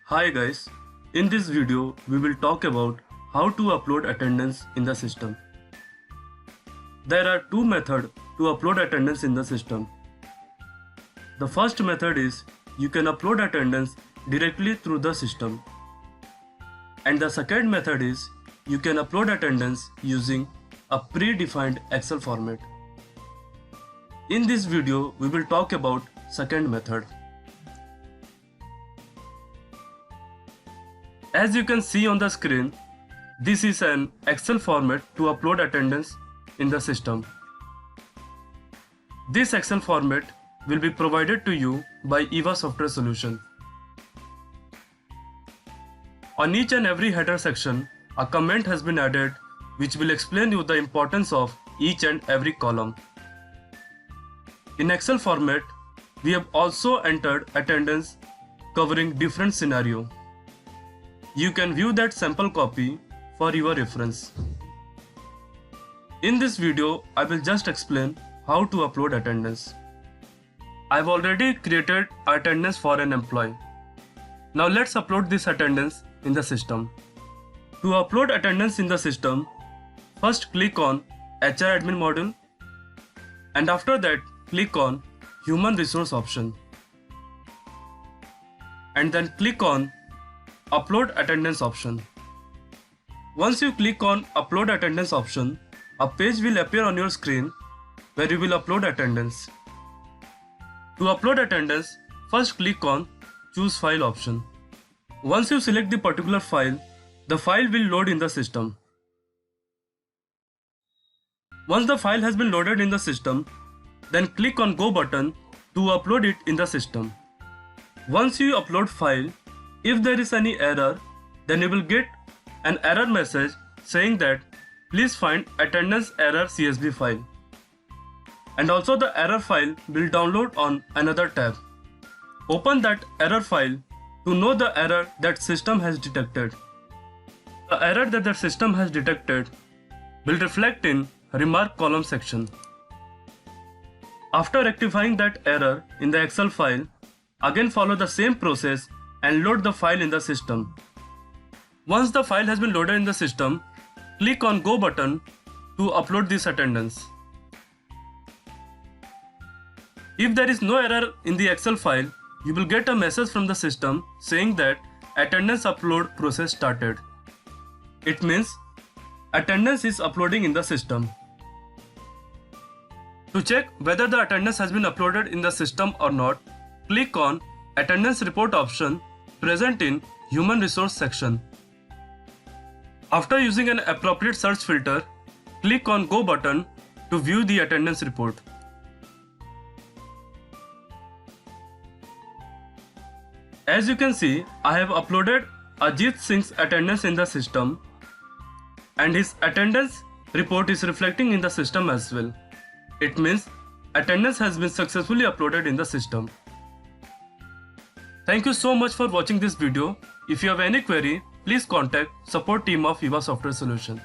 Hi guys, in this video we will talk about how to upload attendance in the system. There are two methods to upload attendance in the system. The first method is you can upload attendance directly through the system. And the second method is you can upload attendance using a predefined Excel format. In this video we will talk about second method. As you can see on the screen, this is an Excel format to upload attendance in the system. This Excel format will be provided to you by EVA Software Solution. On each and every header section, a comment has been added which will explain you the importance of each and every column. In Excel format, we have also entered attendance covering different scenarios. You can view that sample copy for your reference. In this video, I will just explain how to upload attendance. I've already created attendance for an employee. Now let's upload this attendance in the system. To upload attendance in the system, first click on HR Admin module and after that click on Human Resource option and then click on Upload Attendance option. Once you click on Upload Attendance option, a page will appear on your screen where you will upload attendance. To upload attendance, first click on Choose File option. Once you select the particular file, the file will load in the system. Once the file has been loaded in the system, then click on Go button to upload it in the system. Once you upload file, if there is any error, then you will get an error message saying that please find attendance error CSV file. And also the error file will download on another tab. Open that error file to know the error that system has detected. The error that the system has detected will reflect in remark column section. After rectifying that error in the Excel file, again follow the same process and load the file in the system. Once the file has been loaded in the system, click on Go button to upload this attendance. If there is no error in the Excel file, you will get a message from the system saying that attendance upload process started. It means attendance is uploading in the system. To check whether the attendance has been uploaded in the system or not, click on Attendance Report option present in Human Resource section. After using an appropriate search filter, click on Go button to view the attendance report. As you can see, I have uploaded Ajit Singh's attendance in the system and his attendance report is reflecting in the system as well. It means attendance has been successfully uploaded in the system. Thank you so much for watching this video. If you have any query, please contact support team of EVA Software Solution.